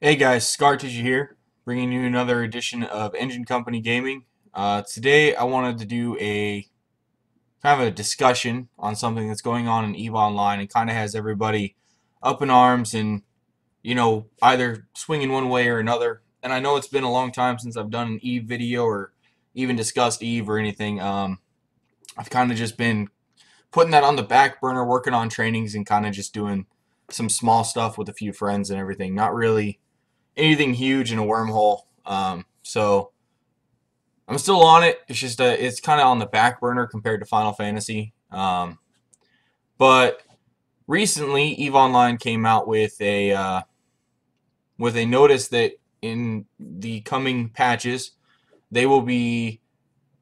Hey guys, Scartouche here, bringing you another edition of Engine Company Gaming. Today I wanted to do a kind of a discussion on something that's going on in EVE Online and kind of has everybody up in arms and, either swinging one way or another. And I know it's been a long time since I've done an EVE video or even discussed EVE or anything. I've kind of just been putting that on the back burner, working on trainings and kind of just doing some small stuff with a few friends and everything. Not really anything huge in a wormhole. So I'm still on it. It's just it's kind of on the back burner compared to Final Fantasy. But recently, Eve Online came out with a notice that in the coming patches they will be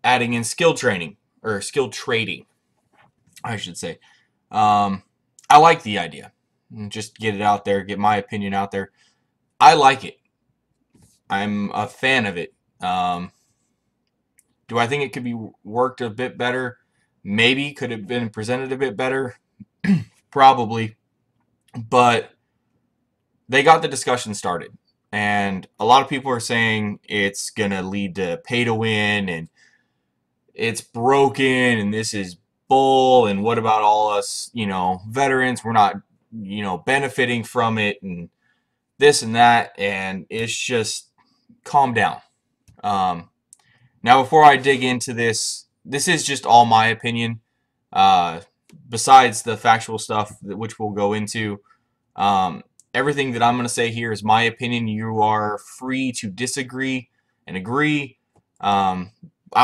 adding in skill training or skill trading, I should say. I like the idea. Just get it out there, get my opinion out there. I like it. I'm a fan of it. Do I think it could be worked a bit better? Maybe. Could have been presented a bit better? Probably. But they got the discussion started. And a lot of people are saying it's going to lead to pay to win and it's broken and this is bull and what about all us, veterans? We're not, benefiting from it and this and that. And it's just calm down. Now, before I dig into this, this is just all my opinion. Besides the factual stuff, which we'll go into, everything that I'm going to say here is my opinion. You are free to disagree and agree. I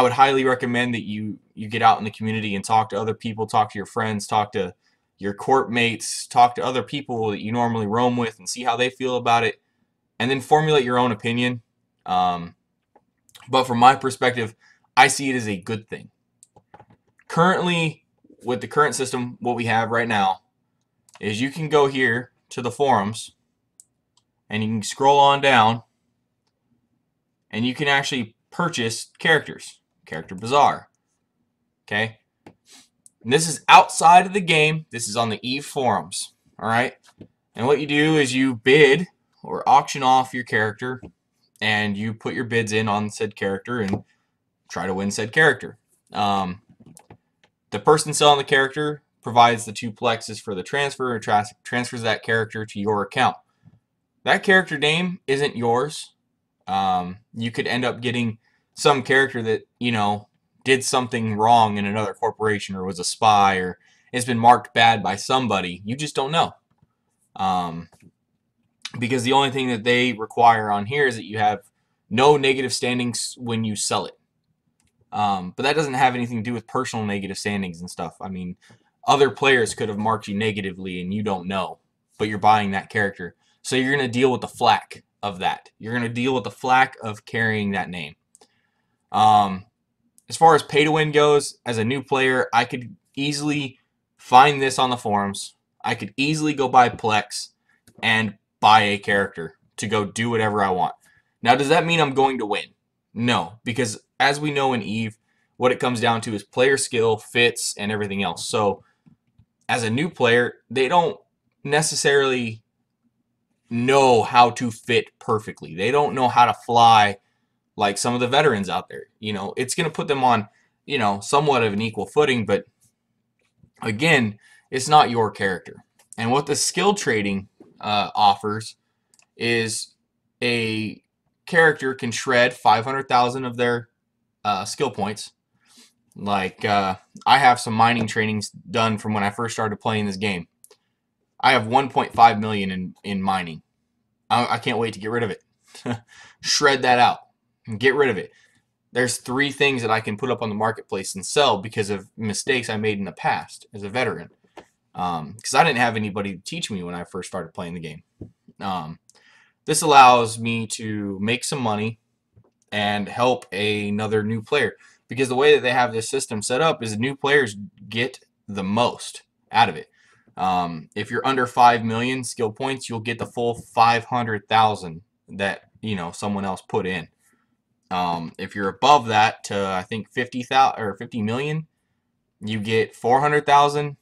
would highly recommend that you get out in the community and talk to other people, talk to your friends, talk to your court mates, talk to other people that you normally roam with and see how they feel about it, and then formulate your own opinion. But from my perspective, I see it as a good thing. Currently, with the current system, what we have right now is you can go here to the forums and you can scroll on down and you can actually purchase characters. Character Bazaar. Okay? And this is outside of the game. This is on the EVE forums. Alright? And what you do is you bid or auction off your character and you put your bids in on said character and try to win said character. The person selling the character provides the 2 plexes for the transfer and transfers that character to your account. That character name isn't yours. You could end up getting some character that, did something wrong in another corporation or was a spy or has been marked bad by somebody. You just don't know. Because the only thing that they require on here is that you have no negative standings when you sell it. But that doesn't have anything to do with personal negative standings and stuff. I mean, other players could have marked you negatively and you don't know, but you're buying that character. So you're going to deal with the flack of that. You're going to deal with the flack of carrying that name. As far as pay to win goes, as a new player, I could easily find this on the forums. I could easily go buy Plex and buy a character to go do whatever I want. Now, does that mean I'm going to win? No, because as we know in EVE, what it comes down to is player skill, fits, and everything else. So, as a new player, they don't necessarily know how to fit perfectly. They don't know how to fly like some of the veterans out there. It's going to put them on, somewhat of an equal footing, but again, it's not your character. And what the skill trading offers is a character can shred 500,000 of their skill points. Like, I have some mining trainings done from when I first started playing this game. I have 1.5 million in mining. I can't wait to get rid of it. Shred that out and get rid of it. There's 3 things that I can put up on the marketplace and sell because of mistakes I made in the past as a veteran. Because I didn't have anybody to teach me when I first started playing the game. This allows me to make some money and help another new player. Because the way that they have this system set up is new players get the most out of it. If you're under 5 million skill points, you'll get the full 500,000 that someone else put in. If you're above that to I think 50,000 or 50 million, you get 400,000.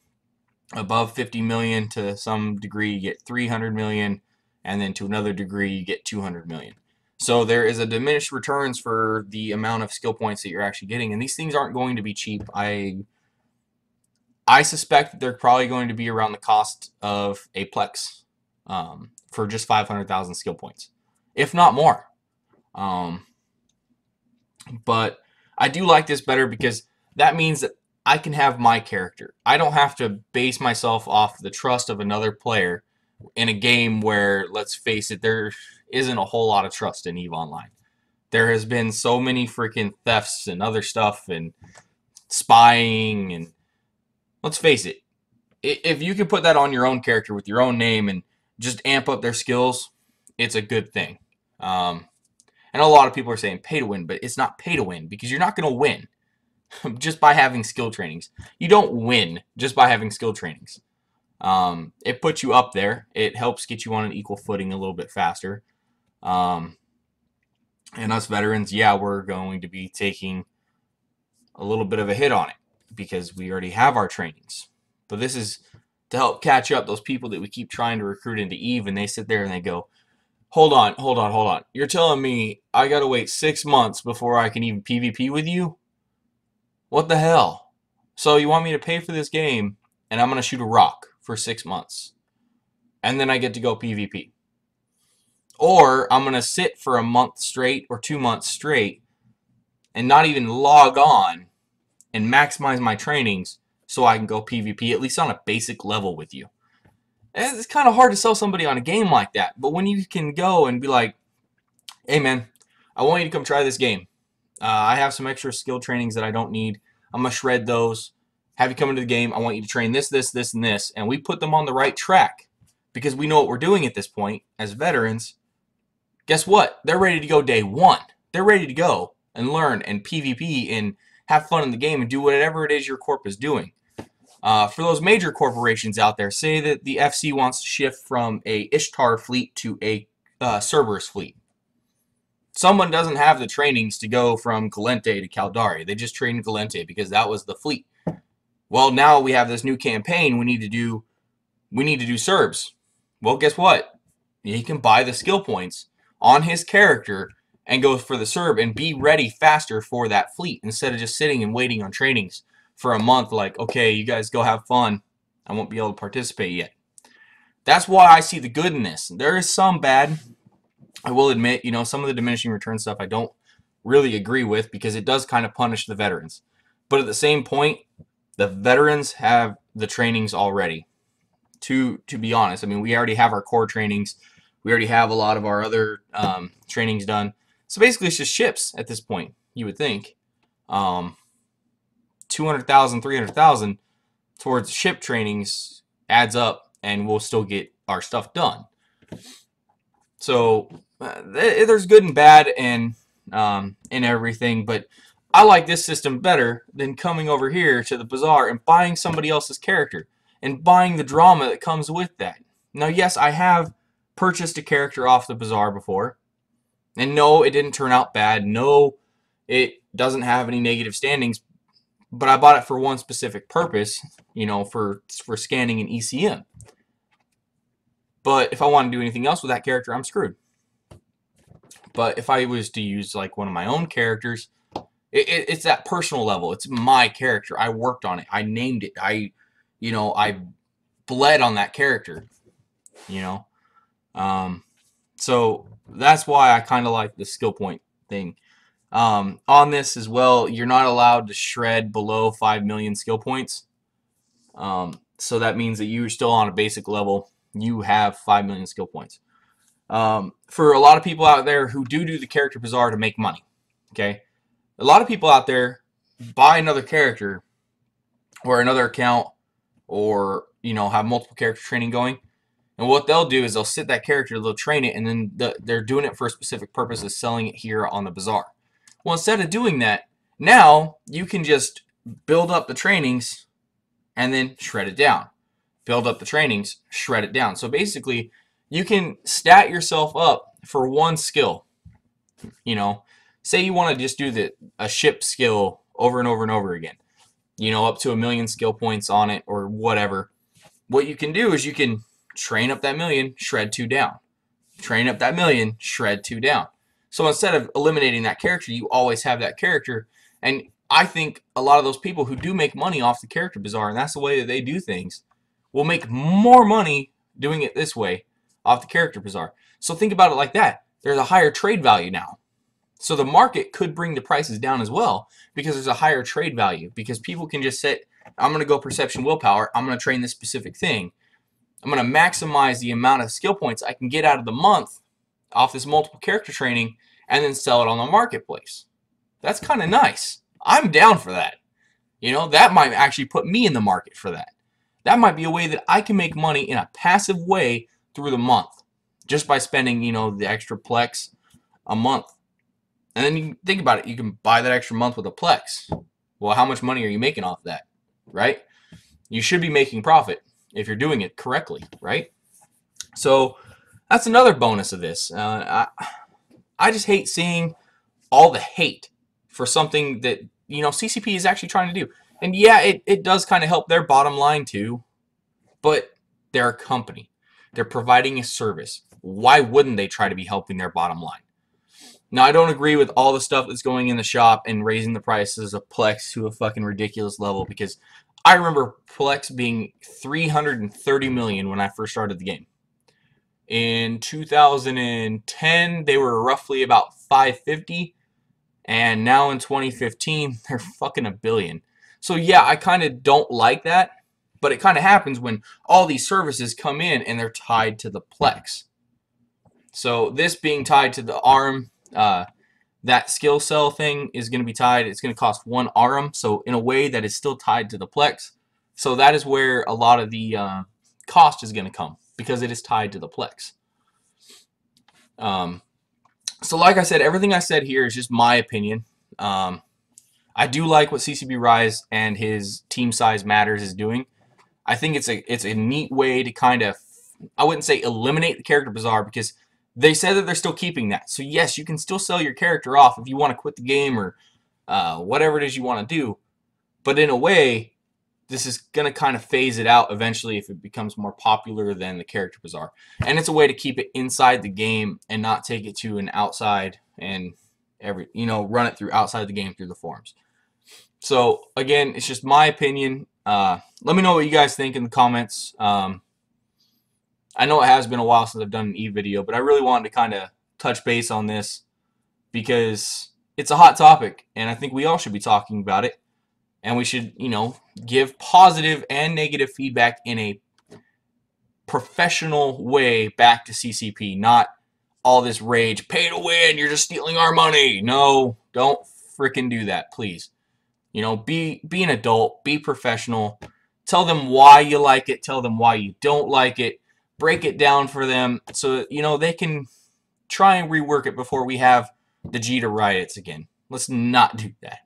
Above 50 million to some degree, you get 300 million, and then to another degree you get 200 million. So there is a diminished returns for the amount of skill points that you're actually getting, and these things aren't going to be cheap. I suspect that they're probably going to be around the cost of a Plex for just 500,000 skill points, if not more. But I do like this better because that means that I can have my character. I don't have to base myself off the trust of another player in a game where, let's face it, there isn't a whole lot of trust in EVE Online. There has been so many freaking thefts and other stuff and spying, and let's face it, if you can put that on your own character with your own name and just amp up their skills, it's a good thing. And a lot of people are saying pay to win, but it's not pay to win because you're not going to win just by having skill trainings. You don't win just by having skill trainings. It puts you up there. It helps get you on an equal footing a little bit faster. And us veterans, yeah, we're going to be taking a little bit of a hit on it because we already have our trainings. But this is to help catch up those people that we keep trying to recruit into EVE, and they sit there and they go, hold on. You're telling me I gotta wait 6 months before I can even PvP with you? What the hell? So you want me to pay for this game and I'm gonna shoot a rock for 6 months and then I get to go PvP? Or I'm gonna sit for a month straight or 2 months straight and not even log on and maximize my trainings so I can go PvP at least on a basic level with you? It's kind of hard to sell somebody on a game like that. But when you can go and be like, hey man, I want you to come try this game. I have some extra skill trainings that I don't need. I'm going to shred those. Have you come into the game. I want you to train this, this, this, and this. And we put them on the right track because we know what we're doing at this point as veterans. Guess what? They're ready to go day one. They're ready to go and learn and PvP and have fun in the game and do whatever it is your corp is doing. For those major corporations out there, say that the FC wants to shift from a Ishtar fleet to a Cerberus fleet. Someone doesn't have the trainings to go from Gallente to Caldari. They just trained Gallente because that was the fleet. Well, now we have this new campaign. We need to do Cerbs. Well, guess what? He can buy the skill points on his character and go for the Cerb and be ready faster for that fleet instead of just sitting and waiting on trainings for a month like, okay, you guys go have fun. I won't be able to participate yet. That's why I see the good in this. There is some bad. I will admit, some of the diminishing return stuff I don't really agree with because it does kind of punish the veterans. But at the same point, the veterans have the trainings already. To be honest, I mean, we already have our core trainings. We already have a lot of our other trainings done. So basically, it's just ships at this point, you would think. 200,000, 300,000 towards ship trainings adds up, and we'll still get our stuff done. So there's good and bad and in everything, but I like this system better than coming over here to the bazaar and buying somebody else's character and buying the drama that comes with that. Now, yes, I have purchased a character off the bazaar before, and no, it didn't turn out bad. No, it doesn't have any negative standings. But I bought it for one specific purpose, for scanning an ECM. But if I want to do anything else with that character, I'm screwed. But if I was to use like one of my own characters, it's that personal level. It's my character. I worked on it. I named it. I bled on that character. So that's why I kind of like the skill point thing. On this as well, you're not allowed to shred below 5 million skill points. So that means that you're still on a basic level. You have 5 million skill points. For a lot of people out there who do the character bazaar to make money, okay? A lot of people out there buy another character or another account or, have multiple character training going. And what they'll do is they'll sit that character, they'll train it, and then they're doing it for a specific purpose of selling it here on the bazaar. Well, instead of doing that, now you can just build up the trainings and then shred it down. Build up the trainings, shred it down. So basically, you can stat yourself up for one skill. Say you want to just do a ship skill over and over and over again. Up to 1 million skill points on it or whatever. What you can do is you can train up that 1 million, shred 2 down. train up that million, shred 2 down. So instead of eliminating that character, you always have that character. And I think a lot of those people who do make money off the character bazaar, and that's the way that they do things, will make more money doing it this way off the character bazaar. So think about it like that. There's a higher trade value now. So the market could bring the prices down as well because there's a higher trade value, because people can just say, I'm going to go perception willpower, I'm going to train this specific thing. I'm going to maximize the amount of skill points I can get out of the month off this multiple character training and then sell it on the marketplace. That's kind of nice. I'm down for that. You know, that might actually put me in the market for that. That might be a way that I can make money in a passive way through the month just by spending, you know, the extra Plex a month. And then you think about it, you can buy that extra month with a Plex. Well, how much money are you making off that, right? You should be making profit if you're doing it correctly, right? So that's another bonus of this. I just hate seeing all the hate for something that, you know, CCP is actually trying to do. And yeah, it does kind of help their bottom line too, but they're a company. They're providing a service. Why wouldn't they try to be helping their bottom line? Now, I don't agree with all the stuff that's going in the shop and raising the prices of Plex to a fucking ridiculous level, because I remember Plex being 330 million when I first started the game. In 2010, they were roughly about 550, and now in 2015, they're fucking $1 billion. So yeah, I kind of don't like that, but it kind of happens when all these services come in and they're tied to the Plex. So this being tied to the ARM, that skill cell thing is going to be tied. It's going to cost 1 ARM, so in a way that is still tied to the Plex. So that is where a lot of the cost is going to come, because it is tied to the Plex. So like I said, everything I said here is just my opinion. I do like what CCP Rise and his Team Size Matters is doing. I think it's a neat way to kind of, I wouldn't say eliminate the character bazaar, because they said that they're still keeping that. So yes, you can still sell your character off if you want to quit the game or whatever it is you want to do. But in a way, this is going to kind of phase it out eventually if it becomes more popular than the character bazaar. And it's a way to keep it inside the game and not take it to an outside and run it through outside the game through the forums. So again, it's just my opinion. Let me know what you guys think in the comments. I know it has been a while since I've done an EVE video, but I really wanted to kind of touch base on this because it's a hot topic, and I think we all should be talking about it. And we should, you know, give positive and negative feedback in a professional way back to CCP, not all this rage, pay to win, you're just stealing our money. No, don't freaking do that, please. You know, be an adult, be professional. Tell them why you like it, tell them why you don't like it. Break it down for them so that, you know, they can try and rework it before we have the Jeter riots again. Let's not do that.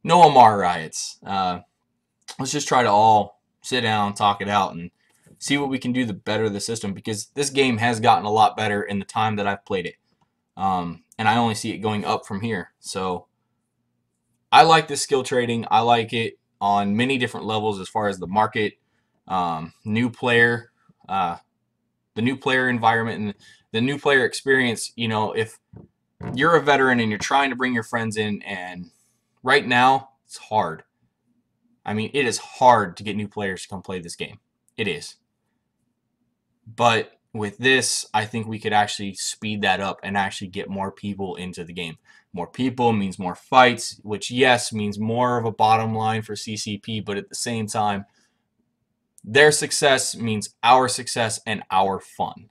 No Amar riots. Let's just try to all sit down, talk it out, and see what we can do to better the system, because this game has gotten a lot better in the time that I've played it. And I only see it going up from here. So I like this skill trading. I like it on many different levels as far as the market, new player, the new player environment, and the new player experience. You know, if you're a veteran and you're trying to bring your friends in, and right now it's hard. I mean, it is hard to get new players to come play this game. It is. But with this, I think we could actually speed that up and actually get more people into the game. More people means more fights, which, yes, means more of a bottom line for CCP, but at the same time, their success means our success and our fun.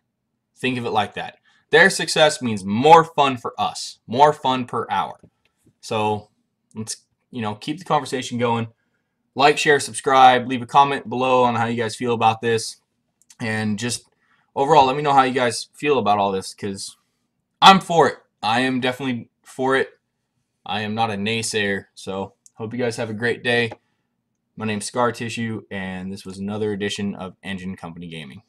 Think of it like that. Their success means more fun for us, more fun per hour. So let's, you know, keep the conversation going. Like, share, subscribe, leave a comment below on how you guys feel about this, and just overall, let me know how you guys feel about all this, because I'm for it. I am definitely for it. I am not a naysayer. So hope you guys have a great day. My name's Scar Tissue, and this was another edition of Engine Company Gaming.